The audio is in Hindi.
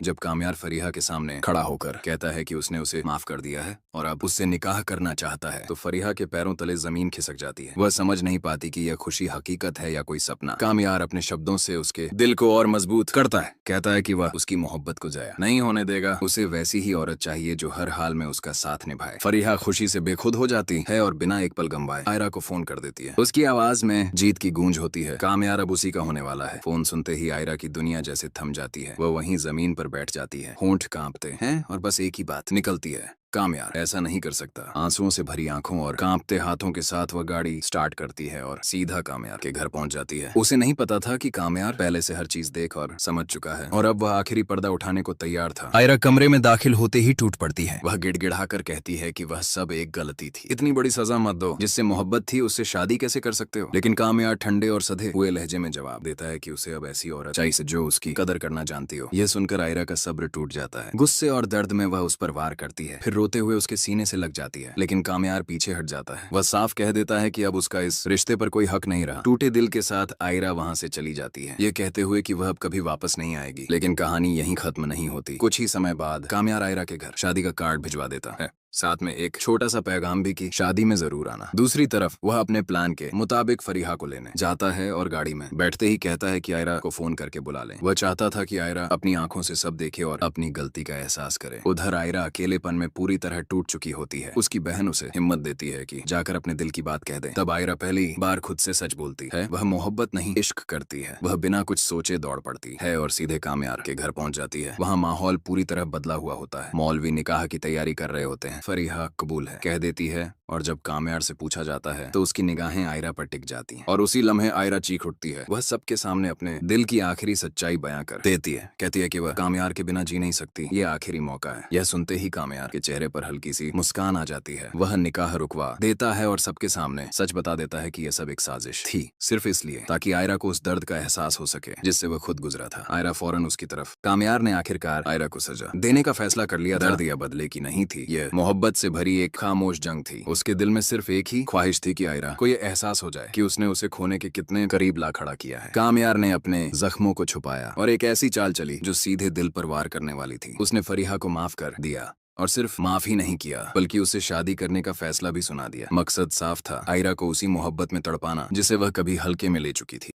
जब कामयार फरीहा के सामने खड़ा होकर कहता है कि उसने उसे माफ कर दिया है और अब उससे निकाह करना चाहता है, तो फरीहा के पैरों तले जमीन खिसक जाती है। वह समझ नहीं पाती कि यह खुशी हकीकत है या कोई सपना। कामयार अपने शब्दों से उसके दिल को और मजबूत करता है। कहता है कि वह उसकी मोहब्बत को जाया नहीं होने देगा। उसे वैसी ही औरत चाहिए जो हर हाल में उसका साथ निभाए। फरीहा खुशी से बेखुद हो जाती है और बिना एक पल गंवाए आयरा को फोन कर देती है। उसकी आवाज में जीत की गूंज होती है। कामयार अब उसी का होने वाला है। फोन सुनते ही आयरा की दुनिया जैसे थम जाती है। वह वहीं जमीन पर बैठ जाती है, होंठ कांपते हैं और बस एक ही बात निकलती है, कामयार ऐसा नहीं कर सकता। आंसुओं से भरी आंखों और कांपते हाथों के साथ वह गाड़ी स्टार्ट करती है और सीधा कामयार के घर पहुंच जाती है। उसे नहीं पता था कि कामयार पहले से हर चीज देख और समझ चुका है और अब वह आखिरी पर्दा उठाने को तैयार था। आयरा कमरे में दाखिल होते ही टूट पड़ती है। वह गिड़गिड़ाकर कहती है कि वह सब एक गलती थी। इतनी बड़ी सजा मत दो। जिससे मोहब्बत थी उससे शादी कैसे कर सकते हो? लेकिन कामयार ठंडे और सधे हुए लहजे में जवाब देता है कि उसे अब ऐसी औरत चाहिए जो उसकी कदर करना जानती हो। यह सुनकर आयरा का सब्र टूट जाता है। गुस्से और दर्द में वह उस पर वार करती है, फिर रोते हुए उसके सीने से लग जाती है। लेकिन कामयार पीछे हट जाता है। वह साफ कह देता है कि अब उसका इस रिश्ते पर कोई हक नहीं रहा। टूटे दिल के साथ आयरा वहां से चली जाती है, ये कहते हुए कि वह अब कभी वापस नहीं आएगी। लेकिन कहानी यहीं खत्म नहीं होती। कुछ ही समय बाद कामयार आयरा के घर शादी का कार्ड भिजवा देता है, साथ में एक छोटा सा पैगाम भी कि शादी में जरूर आना। दूसरी तरफ वह अपने प्लान के मुताबिक फरीहा को लेने जाता है और गाड़ी में बैठते ही कहता है कि आयरा को फोन करके बुला लें। वह चाहता था कि आयरा अपनी आंखों से सब देखे और अपनी गलती का एहसास करे। उधर आयरा अकेलेपन में पूरी तरह टूट चुकी होती है। उसकी बहन उसे हिम्मत देती है कि जाकर अपने दिल की बात कह दे। तब आयरा पहली बार खुद से सच बोलती है। वह मोहब्बत नहीं इश्क करती है। वह बिना कुछ सोचे दौड़ पड़ती है और सीधे कामयार के घर पहुंच जाती है। वहाँ माहौल पूरी तरह बदला हुआ होता है। मौलवी निकाह की तैयारी कर रहे होते हैं। फरीहा कबूल है कह देती है और जब कामयार से पूछा जाता है तो उसकी निगाहें आयरा पर टिक जाती हैं और उसी लम्हे आयरा चीख उठती है। वह सबके सामने अपने दिल की आखिरी सच्चाई बयां कर देती है। कहती है कि वह कामयार के बिना जी नहीं सकती। ये आखिरी मौका है। यह सुनते ही कामयार के चेहरे पर हल्की सी मुस्कान आ जाती है। वह निकाह रुकवा देता है और सबके सामने सच बता देता है कि यह सब एक साजिश थी, सिर्फ इसलिए ताकि आयरा को उस दर्द का एहसास हो सके जिससे वह खुद गुजरा था। आयरा फौरन उसकी तरफ। कामयार ने आखिरकार आयरा को सजा देने का फैसला कर लिया। दर्द या बदले की नहीं थी, यह मोहब्बत से भरी एक खामोश जंग थी। उसके दिल में सिर्फ एक ही ख्वाहिश थी कि आयरा को ये एहसास हो जाए कि उसने उसे खोने के कितने करीब ला खड़ा किया है। कामयार ने अपने जख्मों को छुपाया और एक ऐसी चाल चली जो सीधे दिल पर वार करने वाली थी। उसने फरीहा को माफ कर दिया और सिर्फ माफ ही नहीं किया बल्कि उससे शादी करने का फैसला भी सुना दिया। मकसद साफ था, आयरा को उसी मोहब्बत में तड़पाना जिसे वह कभी हल्के में ले चुकी थी।